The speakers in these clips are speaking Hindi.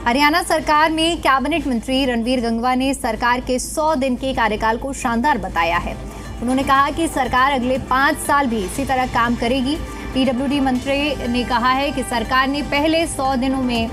हरियाणा सरकार में कैबिनेट मंत्री रणवीर गंगवा ने सरकार के 100 दिन के कार्यकाल को शानदार बताया है। उन्होंने कहा कि सरकार अगले 5 साल भी इसी तरह काम करेगी। पीडब्ल्यूडी मंत्री ने कहा है कि सरकार ने पहले 100 दिनों में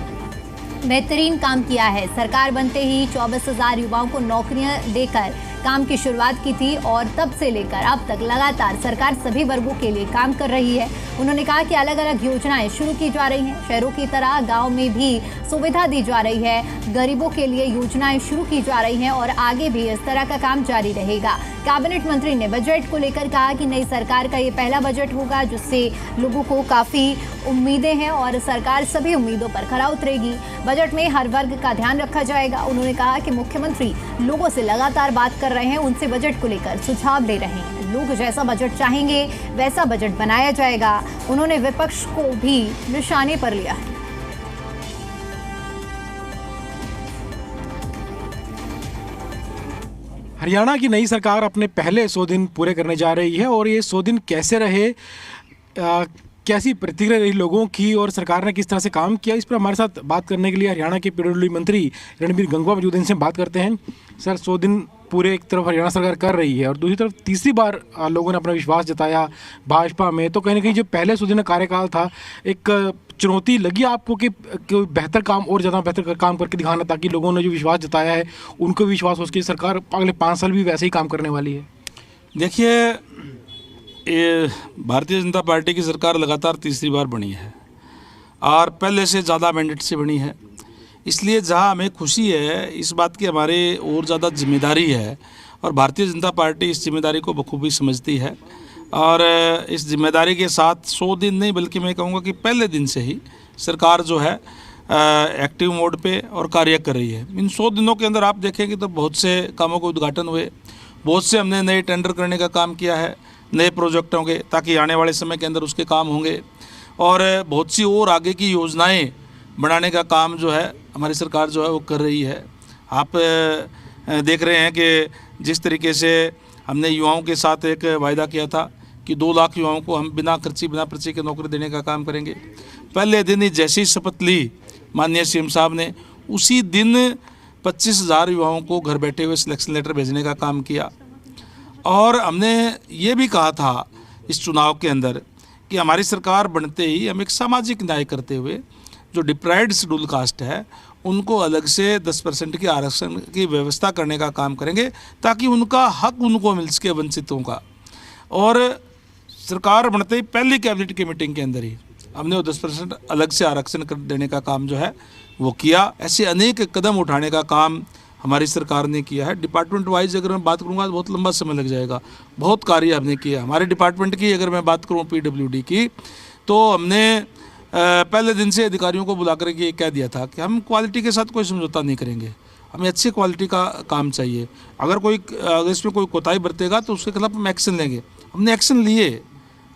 बेहतरीन काम किया है। सरकार बनते ही 24,000 युवाओं को नौकरियां देकर काम की शुरुआत की थी और तब से लेकर अब तक लगातार सरकार सभी वर्गों के लिए काम कर रही है। उन्होंने कहा कि अलग अलग योजनाएं शुरू की जा रही हैं। शहरों की तरह गांव में भी सुविधा दी जा रही है। गरीबों के लिए योजनाएं शुरू की जा रही हैं और आगे भी इस तरह का काम जारी रहेगा। कैबिनेट मंत्री ने बजट को लेकर कहा कि नई सरकार का ये पहला बजट होगा जिससे लोगों को काफ़ी उम्मीदें हैं और सरकार सभी उम्मीदों पर खरा उतरेगी। बजट में हर वर्ग का ध्यान रखा जाएगा। उन्होंने कहा कि मुख्यमंत्री लोगों से लगातार बात कर रहे हैं, उनसे बजट को लेकर सुझाव ले रहे हैं। लोग जैसा बजट चाहेंगे वैसा बजट बनाया जाएगा। उन्होंने विपक्ष को भी निशाने पर लिया है। हरियाणा की नई सरकार अपने पहले 100 दिन पूरे करने जा रही है और ये 100 दिन कैसे रहे, कैसी प्रतिक्रिया रही लोगों की और सरकार ने किस तरह से काम किया, इस पर हमारे साथ बात करने के लिए हरियाणा के पीडब्ल्यूडी मंत्री रणवीर गंगवा मौजूद हैं। इनसे बात करते हैं। सर, 100 दिन पूरे एक तरफ हरियाणा सरकार कर रही है और दूसरी तरफ तीसरी बार लोगों ने अपना विश्वास जताया भाजपा में, तो कहीं ना कहीं जो पहले 100 दिन का कार्यकाल था, एक चुनौती लगी आपको कि बेहतर काम और ज़्यादा बेहतर काम करके दिखाना, ताकि लोगों ने जो विश्वास जताया है उनको विश्वास हो उसकी सरकार अगले 5 साल भी वैसे ही काम करने वाली है? देखिए, ये भारतीय जनता पार्टी की सरकार लगातार तीसरी बार बनी है और पहले से ज़्यादा मैंडेट से बनी है। इसलिए जहां हमें खुशी है इस बात की, हमारे और ज़्यादा जिम्मेदारी है और भारतीय जनता पार्टी इस जिम्मेदारी को बखूबी समझती है और इस जिम्मेदारी के साथ 100 दिन नहीं बल्कि मैं कहूँगा कि पहले दिन से ही सरकार जो है एक्टिव मोड पे और कार्य कर रही है। इन 100 दिनों के अंदर आप देखेंगे तो बहुत से कामों के उद्घाटन हुए, बहुत से हमने नए टेंडर करने का काम किया है, नए प्रोजेक्टों के, ताकि आने वाले समय के अंदर उसके काम होंगे और बहुत सी और आगे की योजनाएं बनाने का काम जो है हमारी सरकार जो है वो कर रही है। आप देख रहे हैं कि जिस तरीके से हमने युवाओं के साथ एक वायदा किया था कि 2 लाख युवाओं को हम बिना पर्ची के नौकरी देने का काम करेंगे। पहले दिन ही जैसी शपथ ली माननीय सीएम साहब ने, उसी दिन 25,000 युवाओं को घर बैठे हुए सिलेक्शन लेटर भेजने का काम किया। और हमने ये भी कहा था इस चुनाव के अंदर कि हमारी सरकार बनते ही हम एक सामाजिक न्याय करते हुए जो डिप्राइव्ड शेड्यूल कास्ट है उनको अलग से 10% की आरक्षण की व्यवस्था करने का काम करेंगे, ताकि उनका हक उनको मिल सके, वंचितों का। और सरकार बनते ही पहली कैबिनेट की मीटिंग के अंदर ही हमने वो 10% अलग से आरक्षण कर देने का काम जो है वो किया। ऐसे अनेक कदम उठाने का काम हमारी सरकार ने किया है। डिपार्टमेंट वाइज अगर मैं बात करूँगा तो बहुत लंबा समय लग जाएगा। बहुत कार्य हमने किया। हमारे डिपार्टमेंट की अगर मैं बात करूँ पीडब्ल्यूडी की, तो हमने पहले दिन से अधिकारियों को बुला कर ये कह दिया था कि हम क्वालिटी के साथ कोई समझौता नहीं करेंगे, हमें अच्छी क्वालिटी का काम चाहिए। अगर इसमें कोई कोताही बरतेगा तो उसके खिलाफ हम एक्शन लेंगे। हमने एक्शन लिए,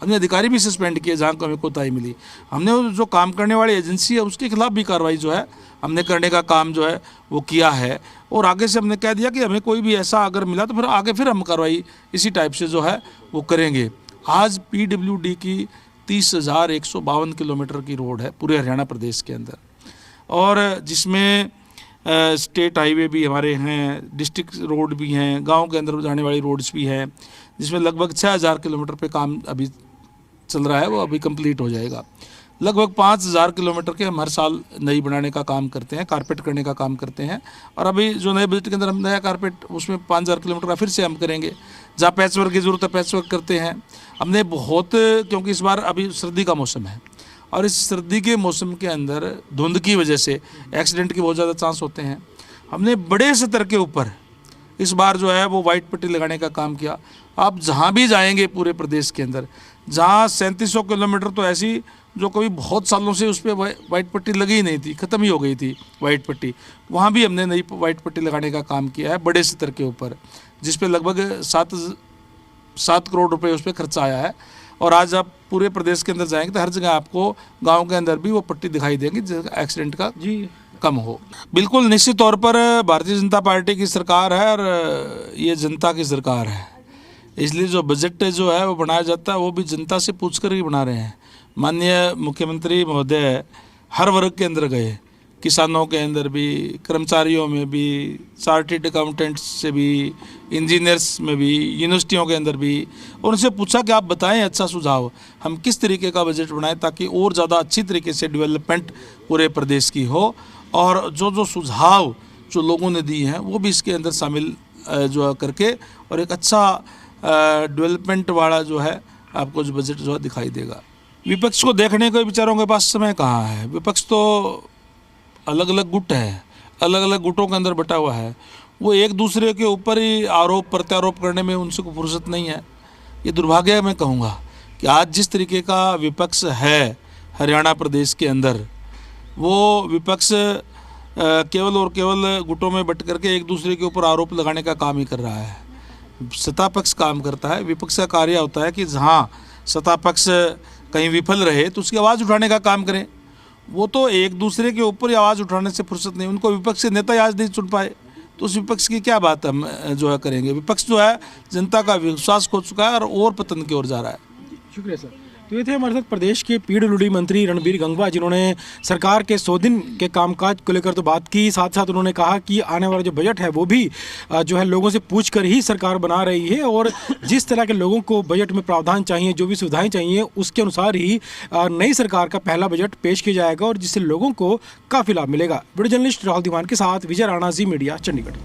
हमने अधिकारी भी सस्पेंड किए जहाँ को हमें कोताही मिली। हमने जो काम करने वाली एजेंसी है उसके खिलाफ भी कार्रवाई जो है हमने करने का काम जो है वो किया है। और आगे से हमने कह दिया कि हमें कोई भी ऐसा अगर मिला तो फिर आगे फिर हम कार्रवाई इसी टाइप से जो है वो करेंगे। आज पीडब्ल्यूडी की 30,152 किलोमीटर की रोड है पूरे हरियाणा प्रदेश के अंदर, और जिसमें स्टेट हाईवे भी हमारे हैं, डिस्ट्रिक्ट रोड भी हैं, गांव के अंदर जाने वाली रोड्स भी हैं, जिसमें लगभग 6,000 किलोमीटर पे काम अभी चल रहा है, वो अभी कंप्लीट हो जाएगा। लगभग 5,000 किलोमीटर के हम हर साल नई बनाने का काम करते हैं, कारपेट करने का काम करते हैं। और अभी जो नए बजट के अंदर हम नया कारपेट उसमें 5,000 किलोमीटर का फिर से हम करेंगे। जहाँ पैच वर्क की ज़रूरत है पैच वर्क करते हैं हमने बहुत, क्योंकि इस बार अभी सर्दी का मौसम है और इस सर्दी के मौसम के अंदर धुंध की वजह से एक्सीडेंट के बहुत ज़्यादा चांस होते हैं। हमने बड़े स्तर के ऊपर इस बार जो है वो वाइट पट्टी लगाने का काम किया। आप जहाँ भी जाएंगे पूरे प्रदेश के अंदर, जहाँ 3700 किलोमीटर तो ऐसी जो कभी बहुत सालों से उस पर वाइट पट्टी लगी ही नहीं थी, ख़त्म ही हो गई थी वाइट पट्टी, वहाँ भी हमने नई वाइट पट्टी लगाने का काम किया है बड़े स्तर के ऊपर, जिस पे लगभग 7 करोड़ रुपए उस पर खर्चा आया है। और आज आप पूरे प्रदेश के अंदर जाएंगे तो हर जगह आपको गाँव के अंदर भी वो पट्टी दिखाई देंगी जिसका एक्सीडेंट का जी कम हो। बिल्कुल निश्चित तौर पर भारतीय जनता पार्टी की सरकार है और ये जनता की सरकार है, इसलिए जो बजट जो है वो बनाया जाता है वो भी जनता से पूछकर ही बना रहे हैं। माननीय मुख्यमंत्री महोदय हर वर्ग के अंदर गए, किसानों के अंदर भी, कर्मचारियों में भी, चार्टर्ड अकाउंटेंट्स से भी, इंजीनियर्स में भी, यूनिवर्सिटियों के अंदर भी, और उनसे पूछा कि आप बताएं अच्छा सुझाव, हम किस तरीके का बजट बनाएं ताकि और ज़्यादा अच्छी तरीके से डेवलपमेंट पूरे प्रदेश की हो। और जो जो सुझाव जो लोगों ने दिए हैं वो भी इसके अंदर शामिल जो है करके और एक अच्छा डेवलपमेंट वाला जो है आपको जो बजट जो है दिखाई देगा। विपक्ष को देखने को विचारों के पास समय कहाँ है। विपक्ष तो अलग अलग गुट है, अलग अलग गुटों के अंदर बटा हुआ है। वो एक दूसरे के ऊपर ही आरोप प्रत्यारोप करने में उनसे कोई फुर्सत नहीं है। ये दुर्भाग्य मैं कहूँगा कि आज जिस तरीके का विपक्ष है हरियाणा प्रदेश के अंदर, वो विपक्ष केवल और केवल गुटों में बट करके एक दूसरे के ऊपर आरोप लगाने का काम ही कर रहा है। सत्ता पक्ष काम करता है, विपक्ष का कार्य होता है कि जहाँ सत्ता पक्ष कहीं विफल रहे तो उसकी आवाज़ उठाने का काम करें। वो तो एक दूसरे के ऊपर आवाज़ उठाने से फुर्सत नहीं, उनको विपक्ष के नेता आज नहीं चुन पाए तो उस विपक्ष की क्या बात हम जो है करेंगे। विपक्ष जो है जनता का विश्वास खो चुका है और पतन की ओर जा रहा है। शुक्रिया सर। तो ये थे हमारे साथ प्रदेश के पीडब्ल्यूडी मंत्री रणबीर गंगवा, जिन्होंने सरकार के 100 दिन के कामकाज को लेकर तो बात की, साथ साथ उन्होंने कहा कि आने वाला जो बजट है वो भी जो है लोगों से पूछ कर ही सरकार बना रही है और जिस तरह के लोगों को बजट में प्रावधान चाहिए, जो भी सुविधाएं चाहिए, उसके अनुसार ही नई सरकार का पहला बजट पेश किया जाएगा और जिससे लोगों को काफ़ी लाभ मिलेगा। वीडियो जर्नलिस्ट राहुल दीवान के साथ विजय राणा, जी मीडिया, चंडीगढ़।